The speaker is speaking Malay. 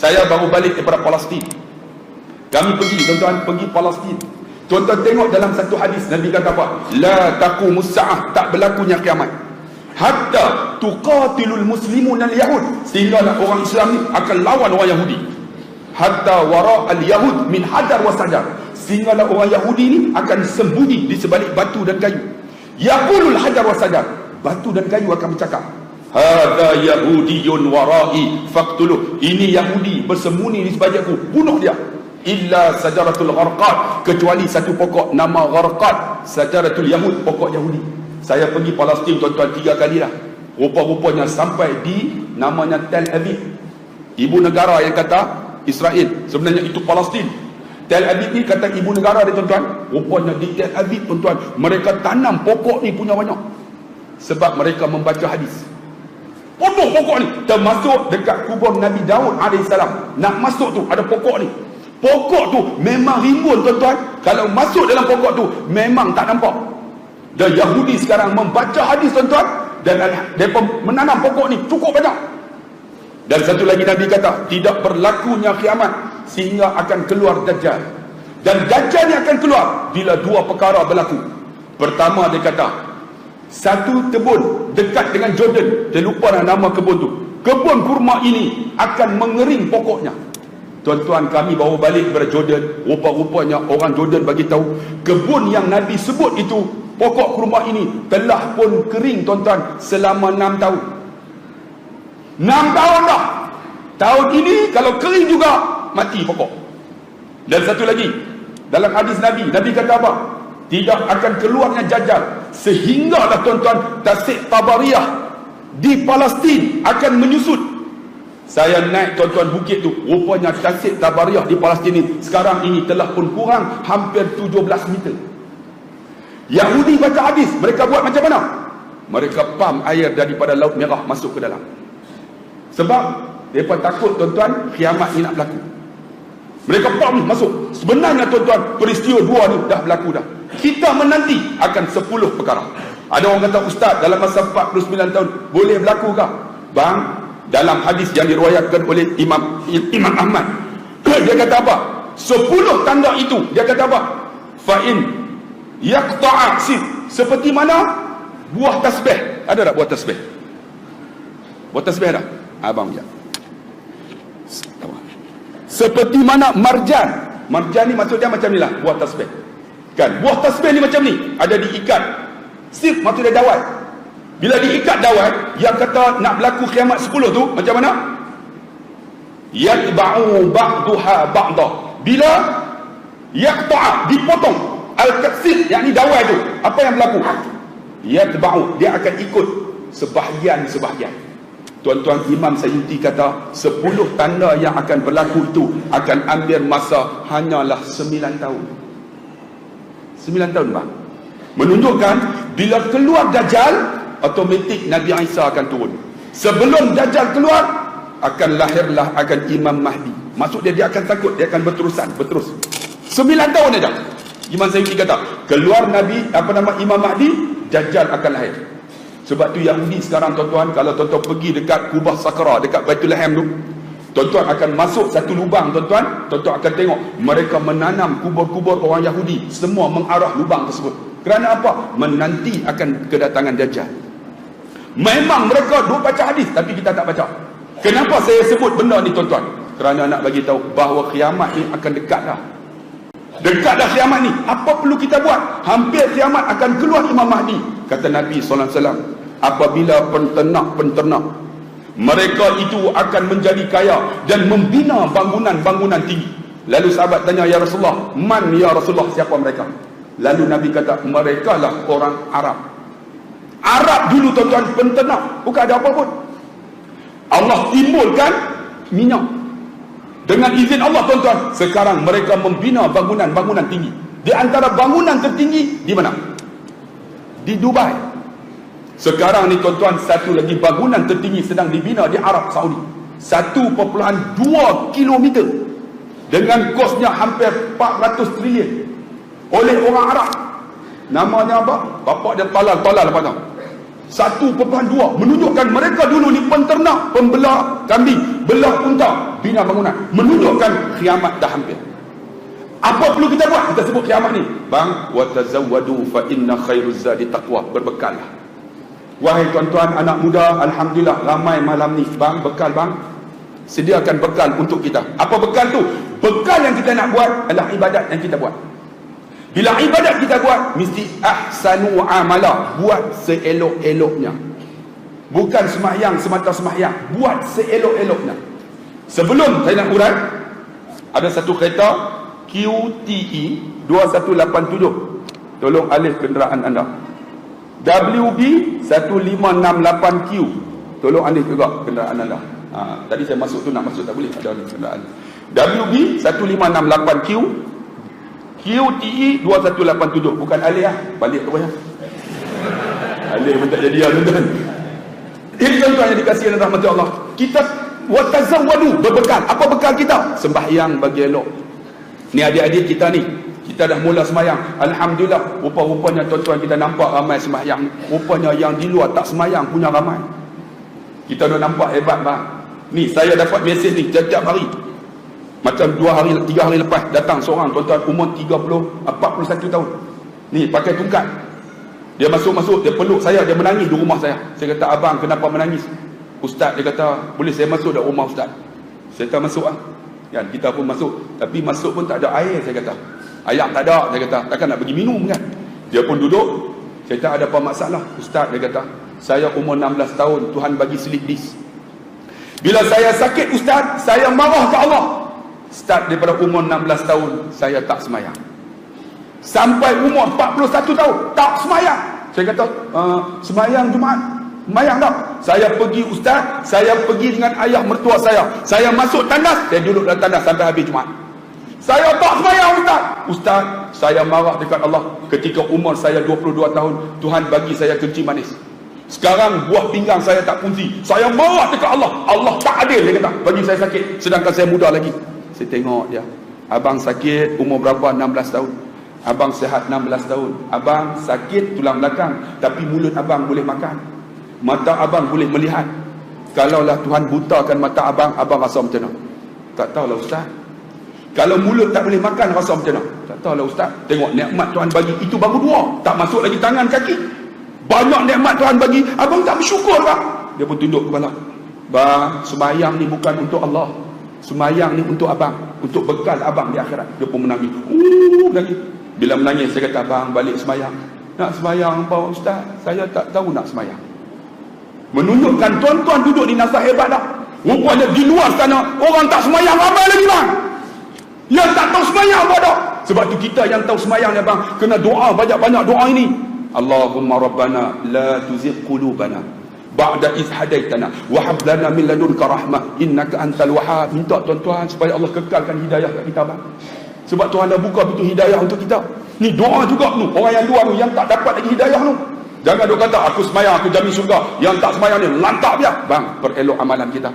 Saya baru balik daripada Palestin. Kami pergi, tuan-tuan, pergi Palestin. Tuan-tuan tengok dalam satu hadis, Nabi kata apa? La taqumus sa'ah, tak berlakunya kiamat. Hatta tuqatilul muslimun al-yahud, sehingga orang Islam ni akan lawan orang Yahudi. Hatta wara al-yahud min hajar wa sajar, sehingga orang Yahudi ni akan sembunyi di sebalik batu dan kayu. Yaqulul hajar wa sajar, batu dan kayu akan bercakap, hadza yahudiyun warai faqtuluh, ini Yahudi bersembunyi di sebalik aku, bunuh dia. Illa sajaratul gharqad, kecuali satu pokok nama gharqad, sajaratul yahud, pokok Yahudi. Saya pergi Palestin, tuan-tuan, 3 kali dah. Rupa-rupanya sampai di namanya Tel Aviv. Ibu negara yang kata Israel, sebenarnya itu Palestin. Tel Aviv ni kata ibu negara dia, tuan-tuan. Rupanya di Tel Aviv, tuan-tuan, mereka tanam pokok ni punya banyak. Sebab mereka membaca hadis. Potong pokok ni, termasuk dekat kubur Nabi Daud AS. Nak masuk tu ada pokok ni. Pokok tu memang rimbun, tuan-tuan. Kalau masuk dalam pokok tu memang tak nampak. Dan Yahudi sekarang membaca hadis, tuan-tuan, dan mereka menanam pokok ni cukup banyak. Dan satu lagi Nabi kata, tidak berlakunya kiamat sehingga akan keluar Dajjal. Dan Dajjal ni akan keluar bila 2 perkara berlaku. Pertama, dia kata satu kebun dekat dengan Jordan, dia lupa nama kebun tu, kebun kurma ini akan mengering pokoknya. Tuan-tuan, kami baru balik dari Jordan. Rupa-rupanya orang Jordan bagi tahu kebun yang Nabi sebut itu, pokok kurma ini telah pun kering, tuan-tuan, selama 6 tahun. 6 tahun dah. Tahun ini kalau kering juga, mati pokok. Dan satu lagi, dalam hadis Nabi kata apa? Tidak akan keluarnya Dajjal sehinggalah, tuan-tuan, Tasik Tabariyah di Palestin akan menyusut. Saya naik, tuan-tuan, bukit tu. Rupanya Tasik Tabariyah di Palestin ini sekarang ini telah pun kurang hampir 17 meter. Yahudi baca hadis, mereka buat macam mana? Mereka pam air daripada Laut Merah masuk ke dalam. Sebab mereka takut, tuan-tuan, kiamat ni nak berlaku. Mereka pam masuk. Sebenarnya, tuan-tuan, peristiwa 2 ni dah berlaku dah. Kita menanti akan 10 perkara. Ada orang kata, Ustaz, dalam masa 49 tahun boleh berlaku kah? Bang, dalam hadis yang diriwayatkan oleh Imam Ahmad, dia kata apa? 10 tanda itu, dia kata apa? Fa'in yaqta'a sif, seperti mana buah tasbih. Ada tak buah tasbih? Buah tasbih ada? Abang ya. Seperti mana marjan. Marjan ni maksud dia macam ni lah, buah tasbih. Kan? Buah tasbih ni macam ni, ada diikat. Sif maksud dia dawat. Bila diikat dawat, yang kata nak berlaku kiamat 10 tu macam mana? Yatba'u ba'duha ba'dah. Bila yaqta'a, dipotong, al-katsir, yakni dawat tu, apa yang berlaku? Yatba'u, dia akan ikut sebahagian. Tuan-tuan, Imam Sayyuti kata 10 tanda yang akan berlaku itu akan ambil masa hanyalah 9 tahun. 9 tahun, bang. Menunjukkan bila keluar Dajjal, automatik Nabi Isa akan turun. Sebelum Dajjal keluar, akan lahirlah Imam Mahdi. Maksud dia akan takut, dia akan berterus. 9 tahun aja. Imam Sayyuti kata, keluar Imam Mahdi, Dajjal akan lahir. Sebab tu Yahudi sekarang, tuan-tuan, kalau tuan-tuan pergi dekat Kubah Sakra, dekat Baitul Laham tu, tuan-tuan akan masuk satu lubang, tuan-tuan akan tengok mereka menanam kubur-kubur orang Yahudi, semua mengarah lubang tersebut. Kerana apa? Menanti akan kedatangan Dajjal. Memang mereka duk baca hadis, tapi kita tak baca. Kenapa saya sebut benda ni, tuan-tuan? Kerana nak bagi tahu bahawa kiamat ni akan dekat dah. Dekat dah kiamat ni. Apa perlu kita buat? Hampir kiamat akan keluar Imam Mahdi. Kata Nabi SAW, apabila penternak mereka itu akan menjadi kaya dan membina bangunan-bangunan tinggi. Lalu sahabat tanya, ya Rasulullah, man ya Rasulullah, siapa mereka? Lalu Nabi kata, mereka lah orang Arab. Arab dulu, tuan-tuan, penternak, bukan ada apa pun. Allah timbulkan minyak dengan izin Allah, tuan-tuan. Sekarang mereka membina bangunan-bangunan tinggi. Di antara bangunan tertinggi di mana? Di Dubai. Sekarang ni, tuan-tuan, satu lagi bangunan tertinggi sedang dibina di Arab Saudi. 1.2 kilometer dengan kosnya hampir 400 trilion oleh orang Arab. Namanya apa? Bapak dia Talal apa tau? 1/2 menunjukkan mereka dulu ni penternak, pembelah kambing, belah unta, bina bangunan, menunjukkan kiamat dah hampir. Apa perlu kita buat? Kita sebut kiamat ni, bang, wa tazawwadu fa inna khairuz zadi taqwa, berbekallah. Wahai tuan-tuan anak muda, alhamdulillah ramai malam ni, bang, bekal bang, sediakan bekal untuk kita. Apa bekal tu? Bekal yang kita nak buat adalah ibadat yang kita buat. Bila ibadat kita buat, mesti ahsanu amala, buat seelok-eloknya. Bukan sembahyang semata sembahyang, buat seelok-eloknya. Sebelum saya nak urai, ada satu kereta QTE 2187. Tolong alih kenderaan anda. WB 1568Q. Tolong alih juga kenderaan anda. Tadi saya masuk tu, nak masuk tak boleh, ada kenderaan. WB 1568Q, QTE 2187. Bukan alih lah, balik terus lah. Alih pun tak jadi lah tuan-tuan. Ini tuan-tuan yang dikasihi oleh rahmat Allah. Kita watazawwadu, berbekal. Apa bekal kita? Sembahyang bagi elok. Ni adik-adik kita ni, kita dah mula sembahyang. Alhamdulillah, rupa-rupanya tuan-tuan kita nampak ramai sembahyang. Rupanya yang di luar tak sembahyang punya ramai. Kita dah nampak hebat bang. Ni saya dapat mesej ni tiap-tiap hari. Macam 2 hari 3 hari lepas datang seorang tuan-tuan umur 41 tahun. Ni pakai tungkat. Dia masuk, dia peluk saya, dia menangis di rumah saya. Saya kata, abang kenapa menangis? Ustaz, dia kata, boleh saya masuk dah rumah ustaz? Saya kata masuk lah. Kan, kita pun masuk. Tapi masuk pun tak ada air, saya kata. Ayam tak ada, saya kata. Takkan nak bagi minum kan? Dia pun duduk. Saya kata, ada apa masalah? Ustaz, dia kata, saya umur 16 tahun, Tuhan bagi slip disc. Bila saya sakit ustaz, saya marah ke Allah. Start daripada umur 16 tahun saya tak semayang, sampai umur 41 tahun tak semayang. Saya kata semayang Jumaat, semayang tak? Saya pergi ustaz, saya pergi dengan ayah mertua saya masuk tandas, saya duduk dalam tandas sampai habis Jumaat. Saya tak semayang ustaz, saya marah dekat Allah. Ketika umur saya 22 tahun, Tuhan bagi saya kencing manis. Sekarang buah pinggang saya tak fungsi, saya marah dekat Allah. Allah tak adil, dia kata, bagi saya sakit sedangkan saya muda lagi. Saya tengok dia, abang sakit umur berapa? 16 tahun. Abang sihat 16 tahun. Abang sakit tulang belakang, tapi mulut abang boleh makan, mata abang boleh melihat. Kalaulah Tuhan butakan mata abang, abang rasa macam mana? Tak tahulah ustaz. Kalau mulut tak boleh makan, rasa macam mana? Tak tahulah ustaz. Tengok nikmat Tuhan bagi, itu baru 2, tak masuk lagi tangan kaki. Banyak nikmat Tuhan bagi, abang tak bersyukur tak? Dia pun tunduk kepala. Bang, sembahyang ni bukan untuk Allah, sembahyang ni untuk abang, untuk bekal abang di akhirat. Dia pun menangis. Menangis. Bila menangis, saya kata, abang balik sembahyang. Nak sembahyang apa ustaz? Saya tak tahu nak sembahyang. Menunjukkan tuan-tuan duduk di nasihat hebat tak? Rupanya di luar sana orang tak sembahyang ramai lagi bang. Yang tak tahu sembahyang apa tak? Sebab tu kita yang tahu sembahyang ni bang, kena doa banyak-banyak doa ini. Allahumma rabbana la tuzigh qulubana ba'da idh hadaitana wa hab lana min ladunka rahmah innaka antal wahhab. Minta tuan-tuan supaya Allah kekalkan hidayah kat kita bang. Sebab Tuhan dah buka pintu hidayah untuk kita. Ni doa juga tu, orang yang luar tu yang tak dapat lagi hidayah tu. Jangan duk kata aku sembahyang aku jamin syurga, yang tak sembahyang ni lantak dia. Bang, perelok amalan kita.